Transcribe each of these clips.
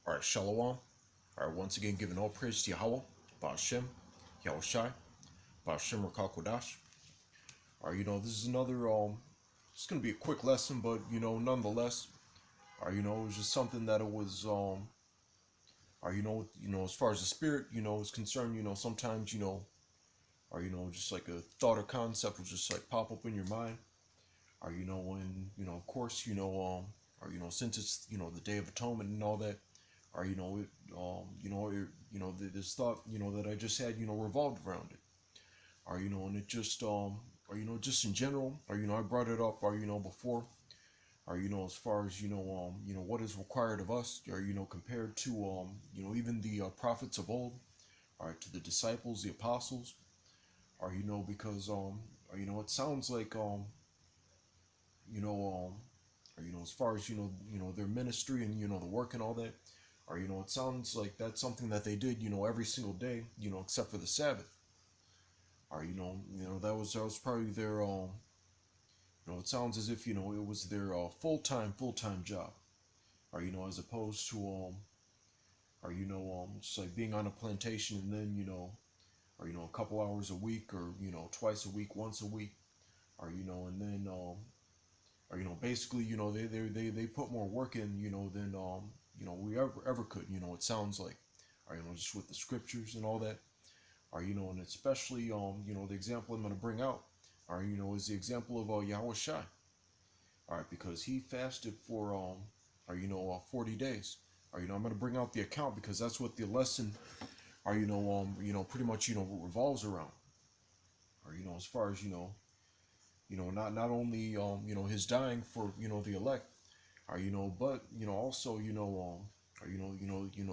All right, Shalom. All right, once again, giving all praise to Yahweh, Ba'ashem, Yahushai, Ba'ashem Rakakodash. All right, this is another, it's going to be a quick lesson, but, nonetheless, it was just something that it was, as far as the spirit, is concerned, sometimes, just like a thought or concept will just like pop up in your mind, when, of course, since it's, the Day of Atonement and all that, or this thought that I just had revolved around it, and it just just in general, I brought it up, before, as far as what is required of us, compared to even the prophets of old, to the disciples, the apostles, because it sounds like you know as far as their ministry and the work and all that, or it sounds like that's something that they did every single day, except for the Sabbath, or that was probably their it sounds as if it was their full-time job, or as opposed to just like being on a plantation and then or a couple hours a week, or twice a week, once a week, or and then or basically they put more work in than we ever could, it sounds like, or just with the scriptures and all that, or and especially the example I'm going to bring out, or is the example of Yahweh Shai, all right, because he fasted for 40 days, or I'm going to bring out the account because that's what the lesson, or pretty much revolves around, or as far as not only his dying for the elect, or but also or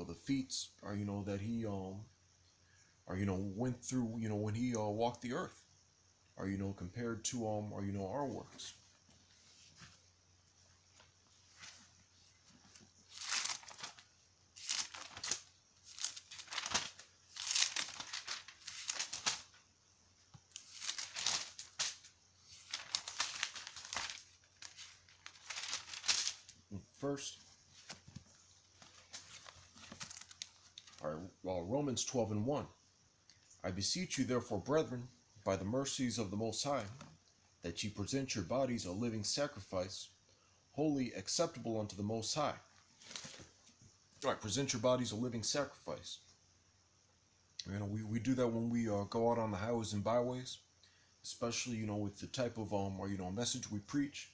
the feats, or that he or went through when he walked the earth, or compared to or our works. First, all right, Romans 12:1. I beseech you, therefore, brethren, by the mercies of the Most High, that ye present your bodies a living sacrifice, holy, acceptable unto the Most High. All right, present your bodies a living sacrifice. We do that when we go out on the highways and byways, especially with the type of or message we preach,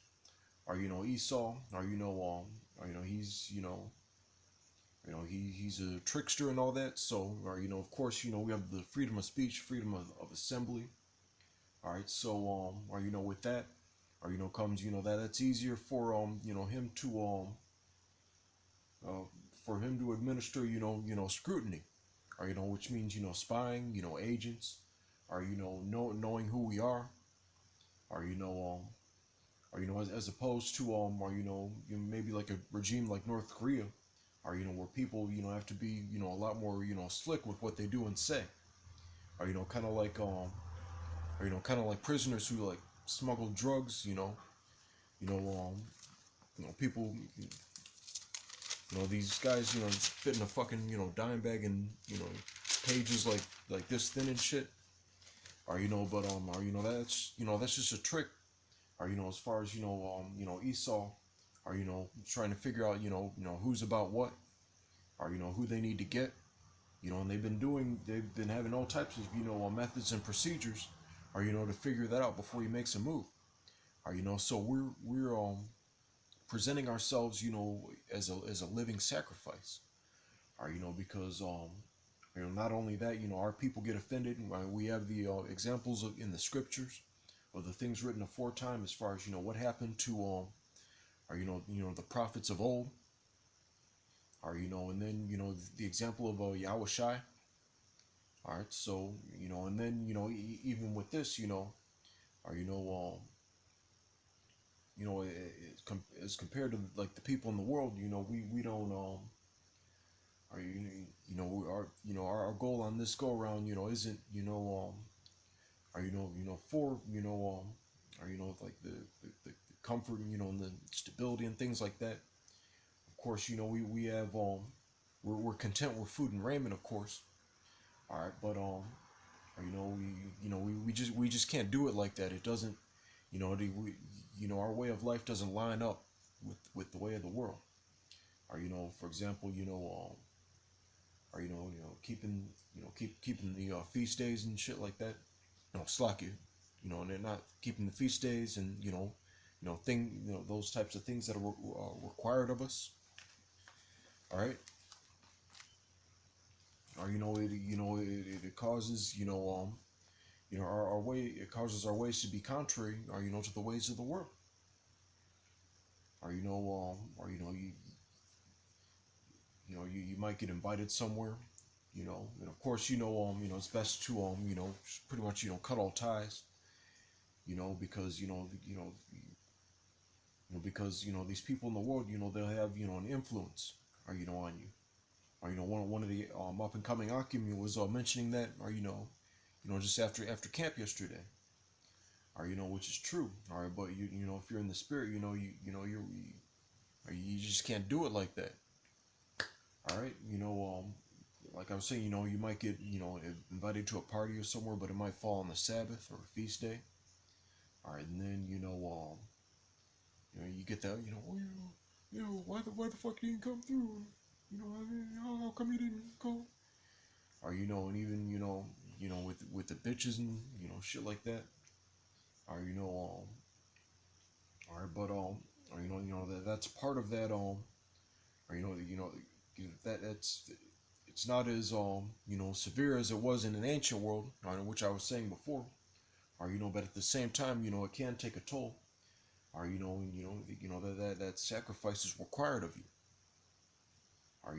or Esau, or he's he's a trickster and all that. So, or of course we have the freedom of speech, freedom of assembly. All right, so or with that, or comes that's easier for him to uh, for him to administer scrutiny, or which means spying, agents, or knowing who we are, or or as opposed to or maybe like a regime like North Korea, or where people have to be a lot more slick with what they do and say, or kind of like kind of like prisoners who like smuggle drugs, you know people, these guys fit in a fucking dime bag, and pages like this thin and shit, or but or that's just a trick, or as far as Esau, or trying to figure out who's about what, or who they need to get, and they've been having all types of methods and procedures, or to figure that out before he makes a move, or so we're presenting ourselves as a living sacrifice, or because not only that, our people get offended, and we have the examples in the scriptures of the things written aforetime, as far as what happened to or the prophets of old, or and then the example of Yahweh Shai. All right, so and then even with this, or as compared to like the people in the world, we don't or our our goal on this go around isn't or for or like the comfort and the stability and things like that. Of course we have we're content with food and raiment, of course. All right, but we just can't do it like that. It doesn't, our way of life doesn't line up with the way of the world. Or for example, or keeping the feast days and shit like that. Slack you, and they're not keeping the feast days and those types of things that are required of us. All right, or it causes our way, it causes our ways to be contrary, or to the ways of the world. Or you might get invited somewhere, and of course it's best to pretty much cut all ties, because because these people in the world, they'll have an influence, or on you. Or one of the up and coming Akimi was mentioning that, or just after camp yesterday, or which is true. All right, but if you're in the spirit, you just can't do it like that. All right, like I was saying, you might get invited to a party or somewhere, but it might fall on the Sabbath or a feast day. All right, and then you get that, why the fuck you didn't come through? How come you didn't go? Or and even with the bitches and shit like that. Or all right, but or that's part of that or that's it's not as severe as it was in an ancient world, which I was saying before. Or but at the same time, it can take a toll. Or that sacrifice is required of you. Or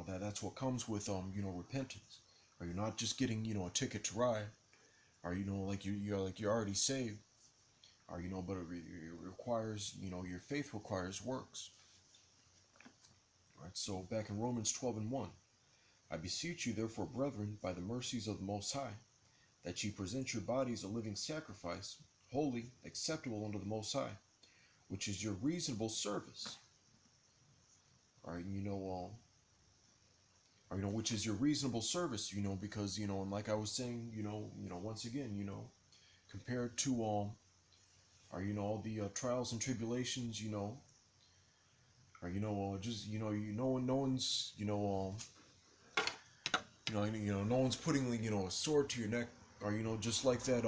that's what comes with repentance. Or you're not just getting a ticket to ride. Or like you're already saved. Or but it requires your faith requires works. All right, so back in Romans 12:1, I beseech you therefore, brethren, by the mercies of the Most High, that ye present your bodies a living sacrifice, holy, acceptable unto the Most High, which is your reasonable service. All right, which is your reasonable service, because and like I was saying, once again, compared to all the trials and tribulations, or just no one's no one's putting a sword to your neck, or just like that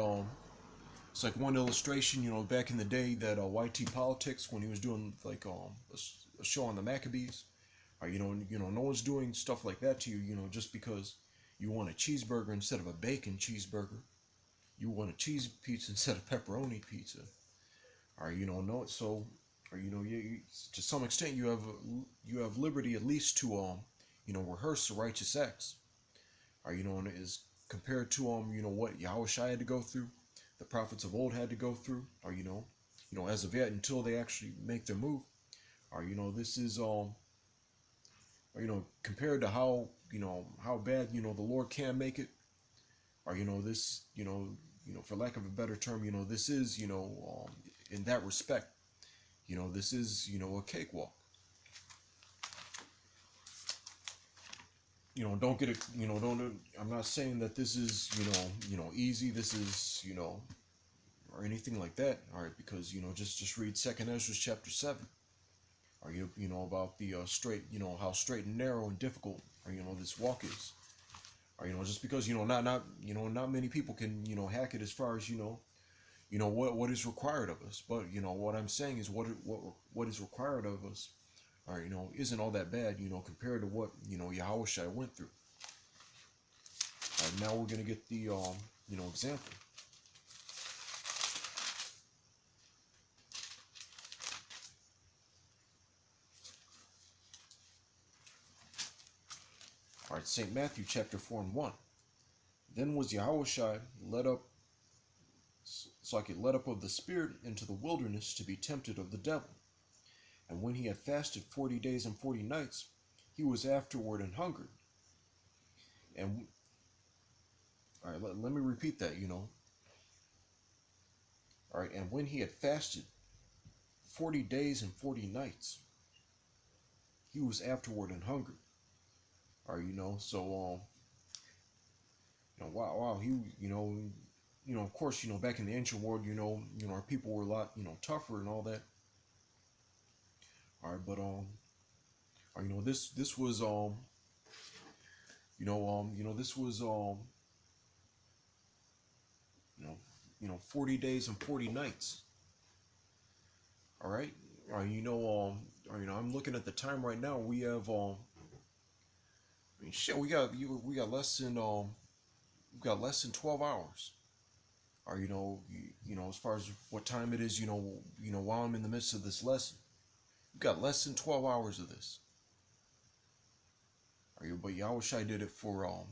it's like one illustration, back in the day that YT Politics, when he was doing like a show on the Maccabees. Or no one's doing stuff like that to you, just because you want a cheeseburger instead of a bacon cheeseburger. You want a cheese pizza instead of pepperoni pizza. Or no, so, or to some extent you have liberty at least to rehearse the righteous acts. Or and is compared to what Yahushua had to go through, the prophets of old had to go through. Or as of yet, until they actually make their move. Or this is or compared to how bad the Lord can make it. Or this for lack of a better term, this is in that respect, this is a cakewalk. Don't get it, don't, I'm not saying that this is easy, this is or anything like that. All right, because just read 2nd Ezra chapter 7. Or about the straight, how straight and narrow and difficult, or this walk is. Or just because not many people can hack it as far as what is required of us. But what I'm saying is what is required of us, or isn't all that bad, compared to what Yahushua went through. Now we're gonna get the example. All right, St. Matthew chapter 4:1. Then was Yahushua led up of the Spirit into the wilderness to be tempted of the devil. And when he had fasted 40 days and 40 nights, he was afterward and hungered. And all right, let me repeat that. All right, and when he had fasted 40 days and 40 nights, he was afterward and hungered. Or so wow, of course, back in the ancient world, our people were a lot, tougher and all that. All right, but or, this was this was you know 40 days and 40 nights. All right. I'm looking at the time right now. We have shit. We got less than we got less than 12 hours. Or as far as what time it is, while I'm in the midst of this lesson, we got less than 12 hours of this. But Yahushua did it for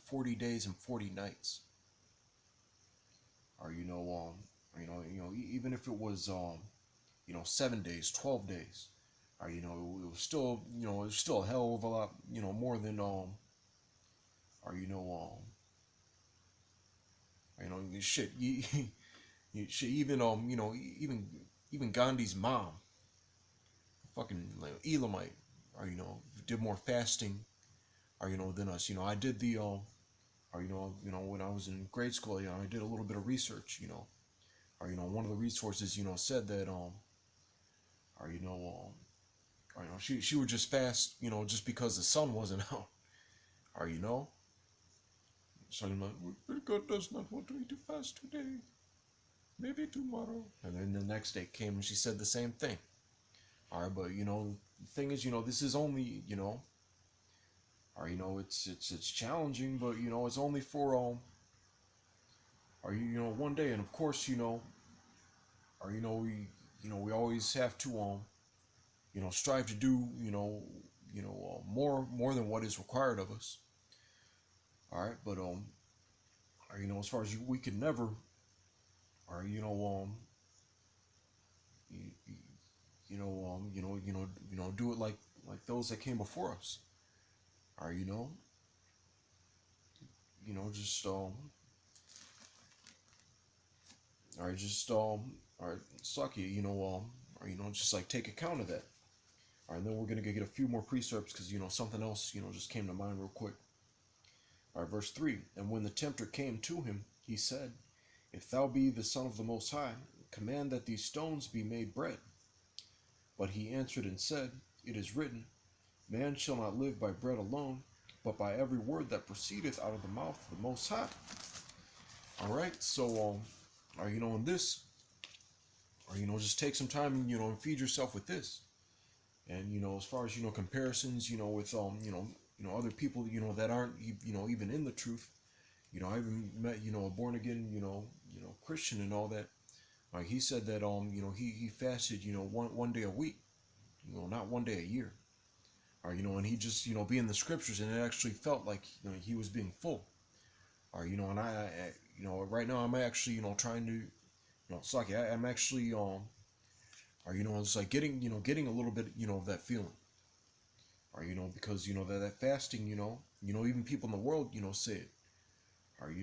40 days and 40 nights. Or even if it was 7 days, 12 days. Or it was still it was still a hell of a lot more than or shit. Shit, even even Gandhi's mom, fucking like Elamite, or did more fasting, or than us. I did the or when I was in grade school, I did a little bit of research, or one of the resources, said that or she would just fast, just because the sun wasn't out, or so I'm like, God does not want me to fast today. Maybe tomorrow. And then the next day came and she said the same thing. All right, but the thing is, this is only, or it's challenging, but it's only for or one day, and of course, or we always have to strive to do more than what is required of us. All right, but or, as far as we can never, or do it like those that came before us. Or just or just or suck you, or just like take account of that. All right, and then we're gonna get a few more precepts because something else just came to mind real quick. All right, verse 3. And when the tempter came to him, he said, If thou be the Son of the Most High, command that these stones be made bread. But he answered and said, It is written, Man shall not live by bread alone, but by every word that proceedeth out of the mouth of the Most High. All right, so in this, or just take some time, and feed yourself with this. And as far as comparisons, with other people, that aren't even in the truth. I even met a born again Christian and all that. Like he said that he fasted one day a week, not one day a year. Or and he just be in the scriptures, and it actually felt like he was being full. Or and I right now I'm actually trying to suck it. I'm actually or it's like getting a little bit of that feeling. Or because that fasting even people in the world say it. Or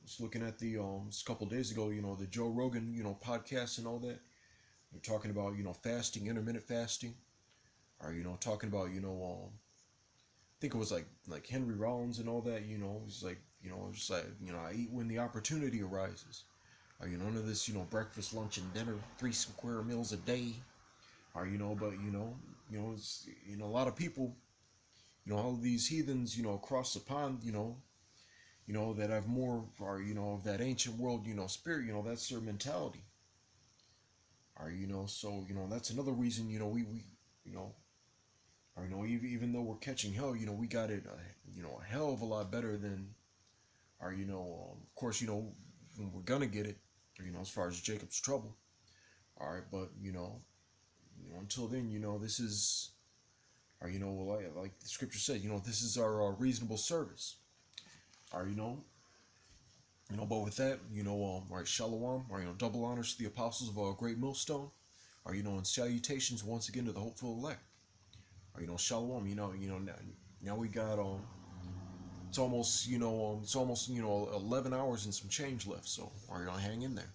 just looking at the just a couple days ago the Joe Rogan podcast and all that. They're talking about fasting, intermittent fasting. Or talking about I think it was like Henry Rollins and all that. It's like it's like I eat when the opportunity arises. Or none of this breakfast, lunch, and dinner, 3 square meals a day. Or but it's a lot of people all of these heathens across the pond that have more or of that ancient world spirit that's their mentality. Or so that's another reason we or even though we're catching hell we got it a hell of a lot better than or of course we're gonna get it as far as Jacob's trouble. All right, but until then this is or like the scripture says this is our reasonable service. Or but with that right, shalom, or double honors to the apostles of our great millstone. Or and salutations once again to the hopeful elect. Or shalom, now we got it's almost it's almost 11 hours and some change left, so hang in there.